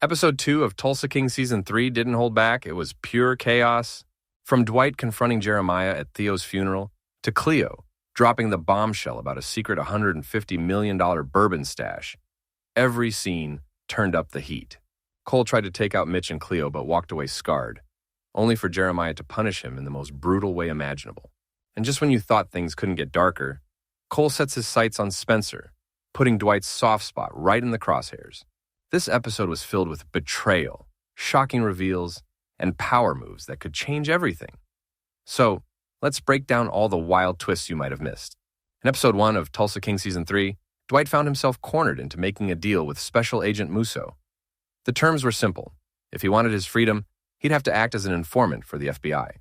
Episode 2 of Tulsa King Season 3 didn't hold back. It was pure chaos. From Dwight confronting Jeremiah at Theo's funeral, to Cleo dropping the bombshell about a secret $150 million bourbon stash, every scene turned up the heat. Cole tried to take out Mitch and Cleo but walked away scarred, only for Jeremiah to punish him in the most brutal way imaginable. And just when you thought things couldn't get darker, Cole sets his sights on Spencer, putting Dwight's soft spot right in the crosshairs. This episode was filled with betrayal, shocking reveals, and power moves that could change everything. So, let's break down all the wild twists you might have missed. In Episode 1 of Tulsa King Season 3, Dwight found himself cornered into making a deal with Special Agent Musso. The terms were simple. If he wanted his freedom, he'd have to act as an informant for the FBI.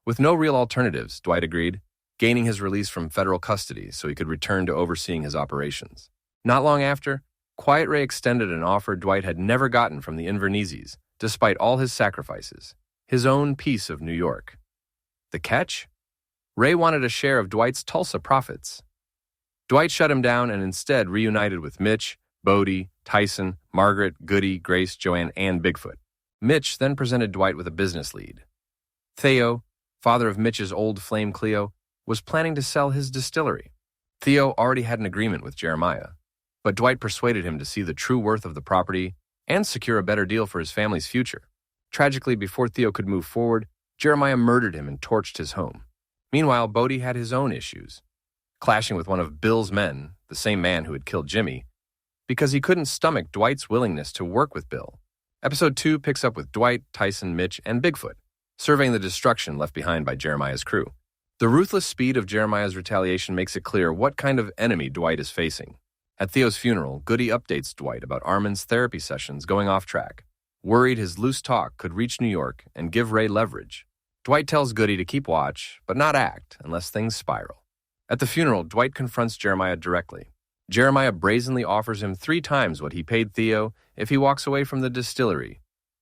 With no real alternatives, Dwight agreed, gaining his release from federal custody so he could return to overseeing his operations. Not long after, Quiet Ray extended an offer Dwight had never gotten from the Inverneses, despite all his sacrifices, his own piece of New York. The catch? Ray wanted a share of Dwight's Tulsa profits. Dwight shut him down and instead reunited with Mitch, Bodie, Tyson, Margaret, Goody, Grace, Joanne, and Bigfoot. Mitch then presented Dwight with a business lead. Theo, father of Mitch's old flame Cleo, was planning to sell his distillery. Theo already had an agreement with Jeremiah, but Dwight persuaded him to see the true worth of the property and secure a better deal for his family's future. Tragically, before Theo could move forward, Jeremiah murdered him and torched his home. Meanwhile, Bodie had his own issues, clashing with one of Bill's men, the same man who had killed Jimmy, because he couldn't stomach Dwight's willingness to work with Bill. Episode 2 picks up with Dwight, Tyson, Mitch, and Bigfoot, surveying the destruction left behind by Jeremiah's crew. The ruthless speed of Jeremiah's retaliation makes it clear what kind of enemy Dwight is facing. At Theo's funeral, Goody updates Dwight about Armin's therapy sessions going off track, worried his loose talk could reach New York and give Ray leverage. Dwight tells Goody to keep watch, but not act unless things spiral. At the funeral, Dwight confronts Jeremiah directly. Jeremiah brazenly offers him 3 times what he paid Theo if he walks away from the distillery,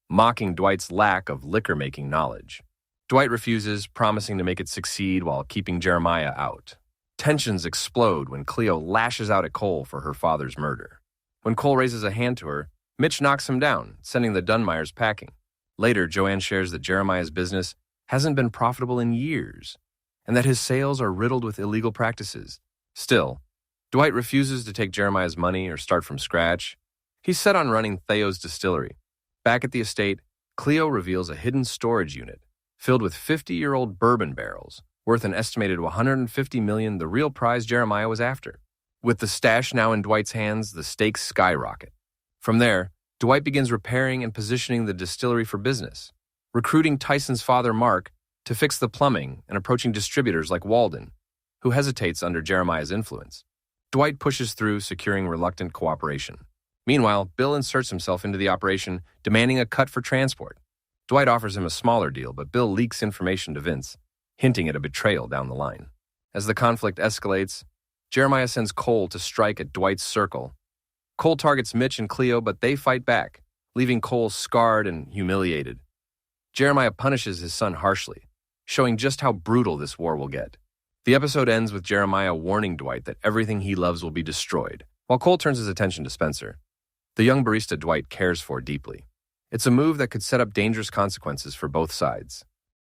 mocking Dwight's lack of liquor-making knowledge. Dwight refuses, promising to make it succeed while keeping Jeremiah out. Tensions explode when Cleo lashes out at Cole for her father's murder. When Cole raises a hand to her, Mitch knocks him down, sending the Dunmires packing. Later, Joanne shares that Jeremiah's business hasn't been profitable in years, and that his sales are riddled with illegal practices. Still, Dwight refuses to take Jeremiah's money or start from scratch. He's set on running Theo's distillery. Back at the estate, Cleo reveals a hidden storage unit filled with 50-year-old bourbon barrels, worth an estimated $150 million, the real prize Jeremiah was after. With the stash now in Dwight's hands, the stakes skyrocket. From there, Dwight begins repairing and positioning the distillery for business, recruiting Tyson's father, Mark, to fix the plumbing and approaching distributors like Walden, who hesitates under Jeremiah's influence. Dwight pushes through, securing reluctant cooperation. Meanwhile, Bill inserts himself into the operation, demanding a cut for transport. Dwight offers him a smaller deal, but Bill leaks information to Vince, hinting at a betrayal down the line. As the conflict escalates, Jeremiah sends Cole to strike at Dwight's circle. Cole targets Mitch and Cleo, but they fight back, leaving Cole scarred and humiliated. Jeremiah punishes his son harshly, showing just how brutal this war will get. The episode ends with Jeremiah warning Dwight that everything he loves will be destroyed, while Cole turns his attention to Spencer, the young barista Dwight cares for deeply. It's a move that could set up dangerous consequences for both sides.